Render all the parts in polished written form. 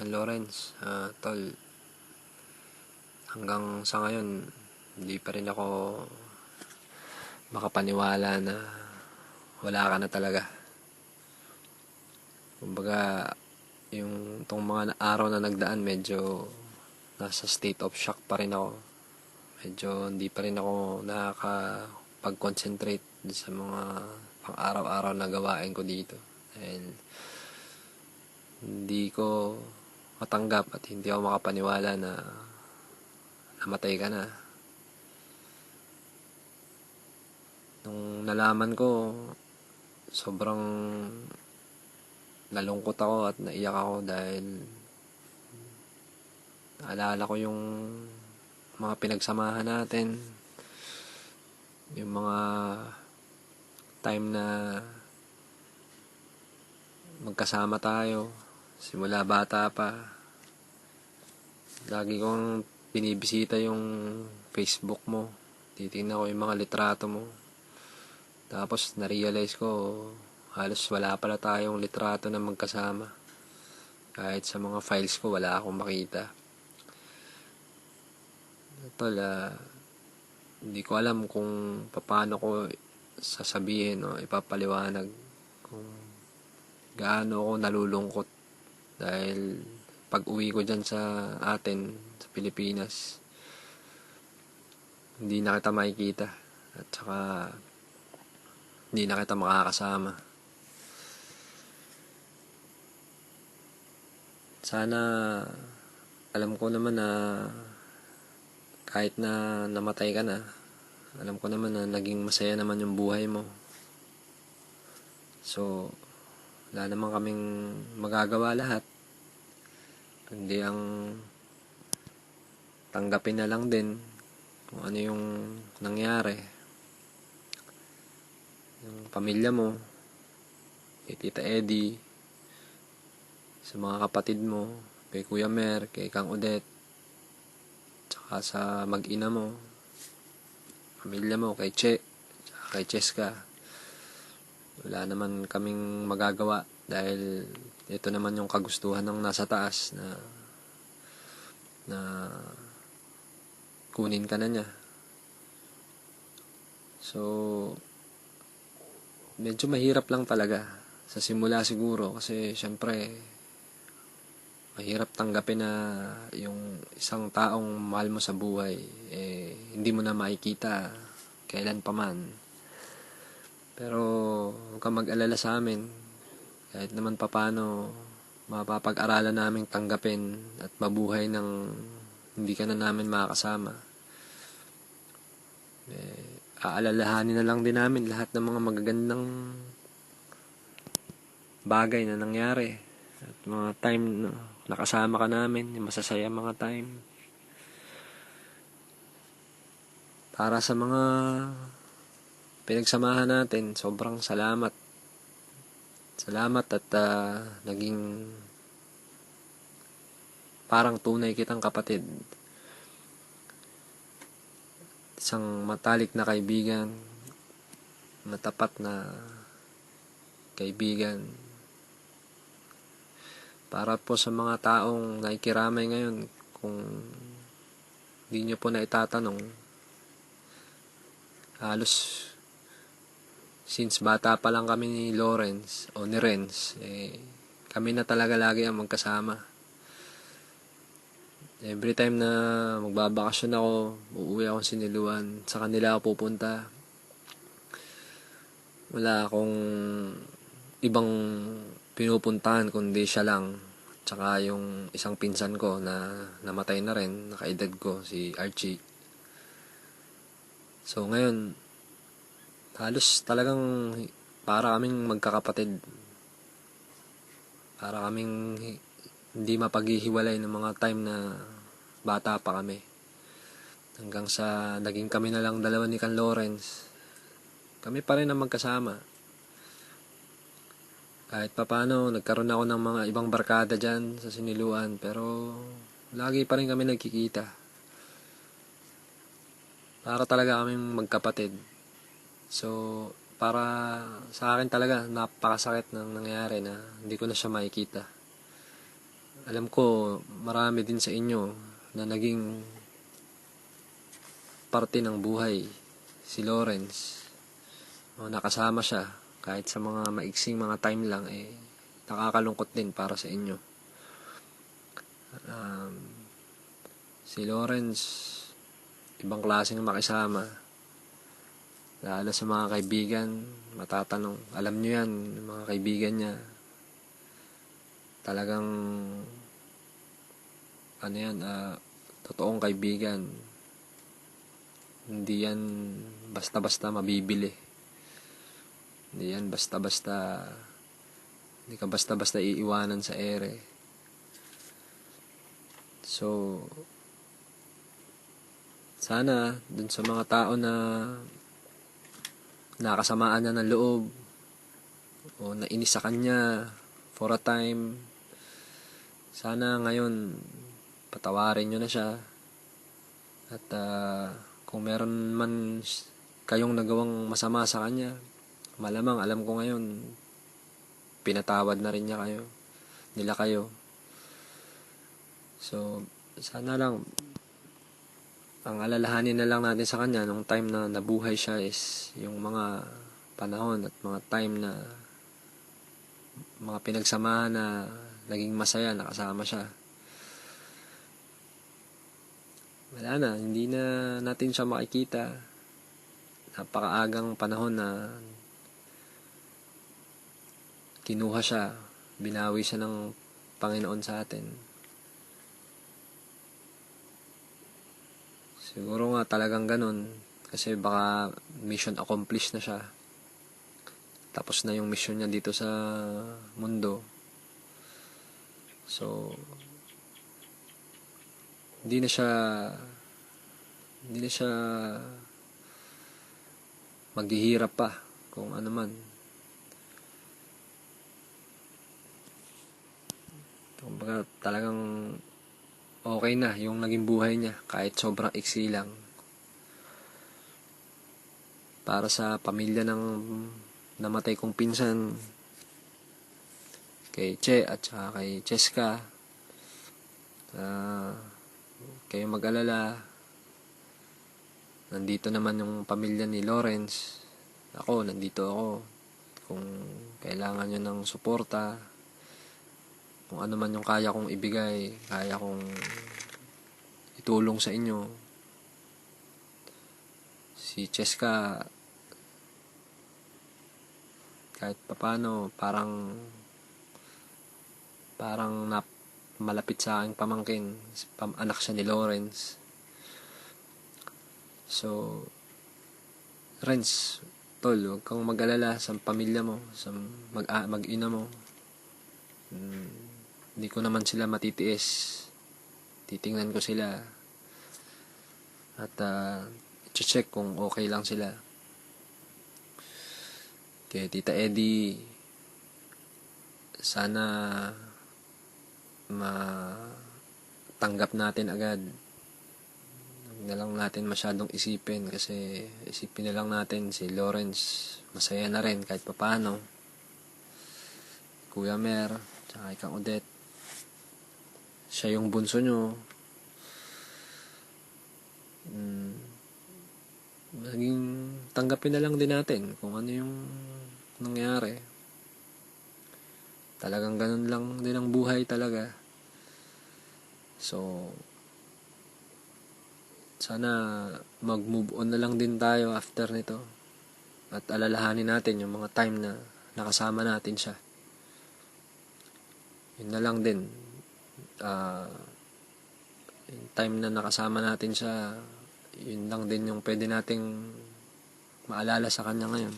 Lawrence, tol, hanggang sa ngayon, hindi pa rin ako makapaniwala na wala ka na talaga. Kumbaga, yung tong mga araw na nagdaan, medyo nasa state of shock pa rin ako. Medyo hindi pa rin ako nakakapag-concentrate sa mga pang-araw-araw na gawain ko dito. And hindi ko matanggap at hindi ako makapaniwala na namatay ka na. Nung nalaman ko, sobrang nalungkot ako at naiyak ako dahil naalala ko yung mga pinagsamahan natin, yung mga time na magkasama tayo simula bata pa. Lagi kong binibisita yung Facebook mo, titingnan ko yung mga litrato mo. Tapos na-realize ko halos wala pala tayong litrato na magkasama. Kahit sa mga files ko wala akong makita. Tol, hindi ko alam kung paano ko sasabihin o ipapaliwanag kung gaano ako nalulungkot dahil pag uwi ko dyan sa atin sa Pilipinas, hindi na kita makikita at saka hindi na kita makakasama. Sana alam ko naman na kahit na namatay ka na, alam ko naman na naging masaya naman yung buhay mo. So, wala naman kaming magagawa lahat. Hindi ang tanggapin na lang din kung ano yung nangyari. Yung pamilya mo, kay Tita Eddie, sa mga kapatid mo, kay Kuya Mer, kay Kang Odette, tsaka sa mag-ina mo, pamilya mo, kay Che, tsaka kay Cheska. Wala naman kaming magagawa dahil ito naman yung kagustuhan ng nasa taas na kunin ka na niya. So, medyo mahirap lang talaga sa simula siguro kasi syempre mahirap tanggapin na yung isang taong mahal mo sa buhay hindi mo na makikita kailan pa man. Pero huwag kang mag-alala sa amin. Kahit naman papano mapapag-aralan naming tanggapin at mabuhay ng hindi ka na namin makakasama. Aalalahanin na lang din namin lahat ng mga magagandang bagay na nangyari at mga time na nakasama ka namin, yung masasaya mga time. Para sa mga pinagsamahan natin, sobrang salamat. Salamat at naging parang tunay kitang kapatid. Isang matalik na kaibigan, matapat na kaibigan. Para po sa mga taong nakikiramay ngayon, kung hindi nyo po na itatanong, halos since bata pa lang kami ni Lawrence o ni Renz, kami na talaga lagi ang magkasama. Every time na magbabakasyon ako, uuwi akong Siniluan, sa kanila ako pupunta. Wala akong ibang pinupuntahan kundi siya lang. Tsaka yung isang pinsan ko na namatay na rin, nakaedad ko, si Archie. So ngayon, halos talagang para kaming magkakapatid. Para kaming hindi mapaghihiwalay ng mga time na bata pa kami. Hanggang sa naging kami na lang dalawa ni Kan Lawrence. Kami pa rin ang magkasama. Kahit papano, nagkaroon ako ng mga ibang barkada dyan sa Siniluan. Pero lagi pa rin kami nagkikita. Para talaga kaming magkapatid. So, para sa akin talaga, napakasakit ng nangyari na hindi ko na siya makikita. alam ko marami din sa inyo na naging parte ng buhay si Lawrence. O, nakasama siya kahit sa mga maiksing mga time lang, nakakalungkot din para sa inyo. Si Lawrence, ibang klaseng makisama, lalo sa mga kaibigan. Matatanong, alam nyo yan, mga kaibigan niya, talagang totoong kaibigan. Hindi yan basta-basta mabibili. Hindi yan basta-basta, hindi ka basta-basta iiwanan sa ere. So, sana dun sa mga tao na nakasamaan na ng loob o nainis sa kanya for a time, sana ngayon patawarin nyo na siya. At kung meron man kayong nagawang masama sa kanya, malamang alam ko ngayon pinatawad na rin nila kayo. So sana lang ang alalahanin na lang natin sa kanya nung time na nabuhay siya is yung mga panahon at mga time na mga pinagsamahan na naging masaya, nakasama siya. Wala na, hindi na natin siya makikita. Napakaagang panahon na kinuha siya, binawi siya ng Panginoon sa atin. Siguro nga talagang ganun, kasi baka mission accomplished na siya. Tapos na yung mission niya dito sa mundo. So, hindi na siya maghihirap pa kung ano man. Kumbaga talagang okay na yung naging buhay niya kahit sobrang iksi lang. Para sa pamilya ng namatay kong pinsan, kay Che at saka kay Cheska, kayo mag-alala, nandito naman yung pamilya ni Lawrence. Nandito ako kung kailangan nyo ng suporta, kung ano man yung kaya kong ibigay, kaya kong itulong sa inyo. Si Cheska, kahit papano, parang malapit sa aking pamangkin, anak siya ni Lawrence. So, Renz, tol, huwag kang mag-alala sa pamilya mo, sa mag-ina mo. Hindi ko naman sila matitiis. Titingnan ko sila at i-check kung okay lang sila. Kay Tita Eddie, sana matanggap natin agad. Huwag na lang natin masyadong isipin, kasi isipin na lang natin si Lawrence masaya na rin kahit papano. Kuya Mer, tsaka Kang Odette, siya yung bunso nyo. Naging tanggapin na lang din natin kung ano yung nangyari. Talagang ganun lang din ang buhay talaga. So, sana mag-move on na lang din tayo after nito. At alalahanin natin yung mga time na nakasama natin siya. Yun na lang din. Yung time na nakasama natin siya, yun lang din yung pwede nating maalala sa kanya ngayon.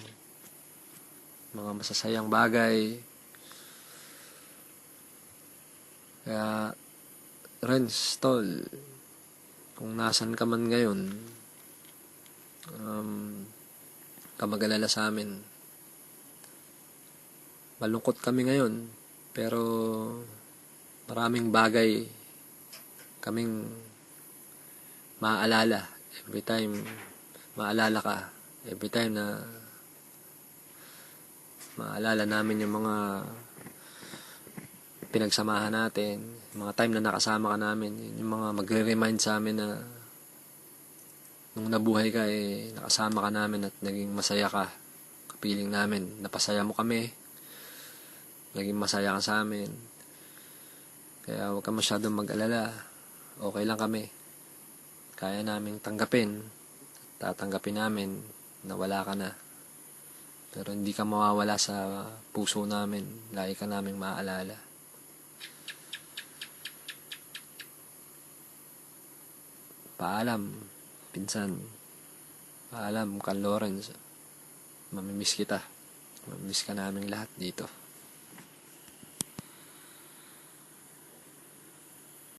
Mga masasayang bagay. Kaya, Renz, tol, kung nasan ka man ngayon, ka mag-alala sa amin. Malungkot kami ngayon, pero maraming bagay kaming maaalala. Every time maalala ka, every time na maalala namin yung mga pinagsamahan natin, mga time na nakasama ka namin, yun yung mga magre-remind sa amin na nung nabuhay ka nakasama ka namin at naging masaya ka. Kapiling namin, napasaya mo kami, naging masaya ka sa amin. Kaya huwag ka masyadong mag-alala, okay lang kami. Kaya naming tanggapin, tatanggapin namin na wala ka na. Pero hindi ka mawawala sa puso namin, lagi ka naming maaalala. Paalam, pinsan. Paalam, Kang Lawrence. Mamimiss kita. Mamimiss ka naming lahat dito.